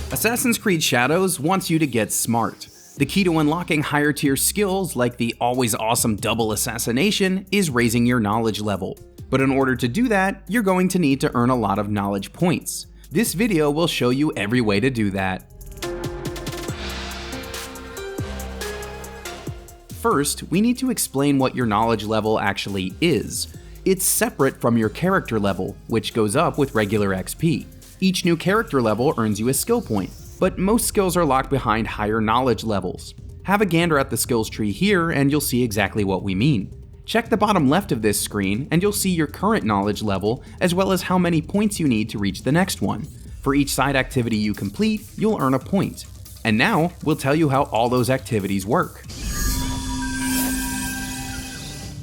Assassin's Creed Shadows wants you to get smart. The key to unlocking higher tier skills like the always awesome double assassination is raising your knowledge level. But in order to do that, you're going to need to earn a lot of knowledge points. This video will show you every way to do that. First, we need to explain what your knowledge level actually is. It's separate from your character level, which goes up with regular XP. Each new character level earns you a skill point, but most skills are locked behind higher knowledge levels. Have a gander at the skills tree here and you'll see exactly what we mean. Check the bottom left of this screen and you'll see your current knowledge level as well as how many points you need to reach the next one. For each side activity you complete, you'll earn a point. And now, we'll tell you how all those activities work.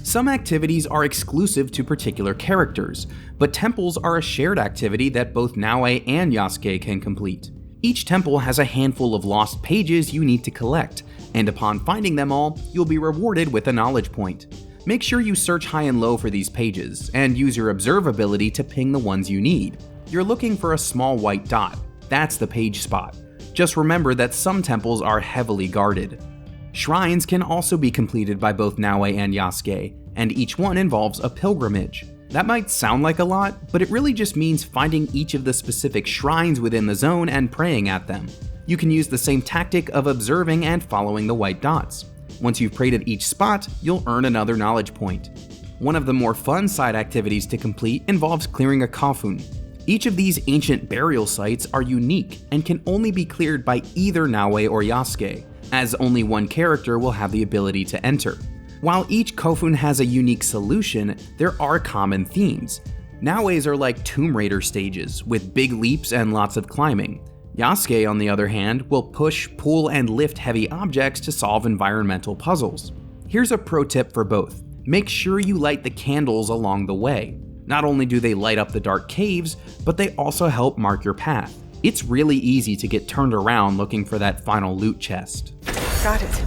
Some activities are exclusive to particular characters, but temples are a shared activity that both Naoe and Yasuke can complete. Each temple has a handful of lost pages you need to collect, and upon finding them all, you'll be rewarded with a knowledge point. Make sure you search high and low for these pages, and use your observe ability to ping the ones you need. You're looking for a small white dot. That's the page spot. Just remember that some temples are heavily guarded. Shrines can also be completed by both Naoe and Yasuke, and each one involves a pilgrimage. That might sound like a lot, but it really just means finding each of the specific shrines within the zone and praying at them. You can use the same tactic of observing and following the white dots. Once you've prayed at each spot, you'll earn another knowledge point. One of the more fun side activities to complete involves clearing a Kofun. Each of these ancient burial sites are unique and can only be cleared by either Naoe or Yasuke, as only one character will have the ability to enter. While each Kofun has a unique solution, there are common themes. Naoe's are like Tomb Raider stages, with big leaps and lots of climbing. Yasuke, on the other hand, will push, pull, and lift heavy objects to solve environmental puzzles. Here's a pro tip for both. Make sure you light the candles along the way. Not only do they light up the dark caves, but they also help mark your path. It's really easy to get turned around looking for that final loot chest. Got it.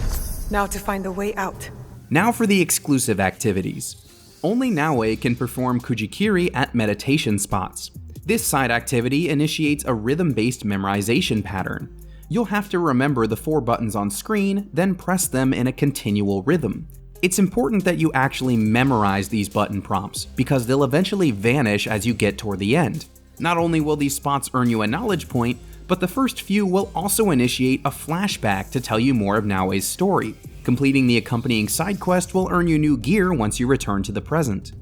Now to find the way out. Now for the exclusive activities. Only Naoe can perform Kujikiri at Mediation Spots. This side activity initiates a rhythm-based memorization pattern. You'll have to remember the 4 buttons on screen, then press them in a continual rhythm. It's important that you actually memorize these button prompts, because they'll eventually vanish as you get toward the end. Not only will these spots earn you a knowledge point, but the first few will also initiate a flashback to tell you more of Naoe's story. Completing the accompanying side quest will earn you new gear once you return to the present.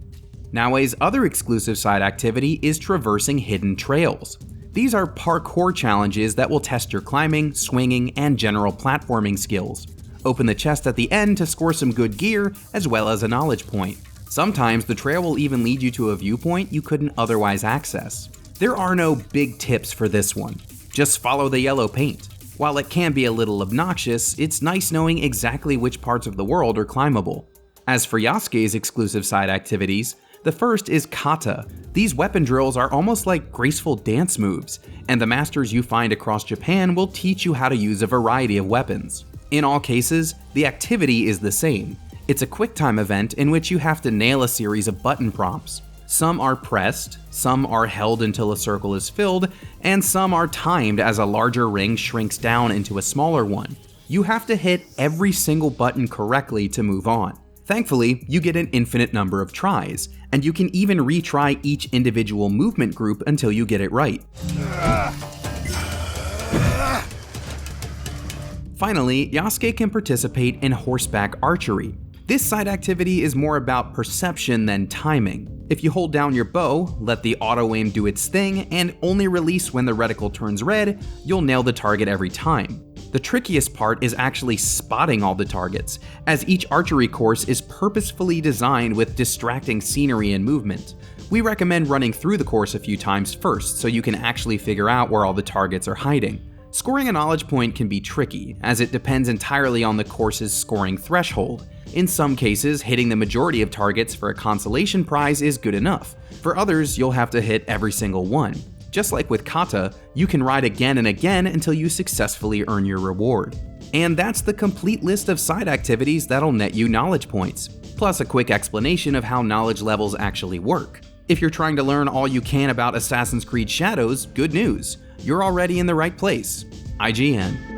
Naoe's other exclusive side activity is traversing hidden trails. These are parkour challenges that will test your climbing, swinging, and general platforming skills. Open the chest at the end to score some good gear, as well as a knowledge point. Sometimes the trail will even lead you to a viewpoint you couldn't otherwise access. There are no big tips for this one. Just follow the yellow paint. While it can be a little obnoxious, it's nice knowing exactly which parts of the world are climbable. As for Yasuke's exclusive side activities, the first is Kata. These weapon drills are almost like graceful dance moves, and the masters you find across Japan will teach you how to use a variety of weapons. In all cases, the activity is the same. It's a QuickTime event in which you have to nail a series of button prompts. Some are pressed, some are held until a circle is filled, and some are timed as a larger ring shrinks down into a smaller one. You have to hit every single button correctly to move on. Thankfully, you get an infinite number of tries, and you can even retry each individual movement group until you get it right. Finally, Yasuke can participate in Horseback Archery. This side activity is more about perception than timing. If you hold down your bow, let the auto-aim do its thing, and only release when the reticle turns red, you'll nail the target every time. The trickiest part is actually spotting all the targets, as each archery course is purposefully designed with distracting scenery and movement. We recommend running through the course a few times first so you can actually figure out where all the targets are hiding. Scoring a knowledge point can be tricky, as it depends entirely on the course's scoring threshold. In some cases, hitting the majority of targets for a consolation prize is good enough. For others, you'll have to hit every single one. Just like with Kata, you can ride again and again until you successfully earn your reward. And that's the complete list of side activities that'll net you knowledge points, plus a quick explanation of how knowledge levels actually work. If you're trying to learn all you can about Assassin's Creed Shadows, good news. you're already in the right place. IGN.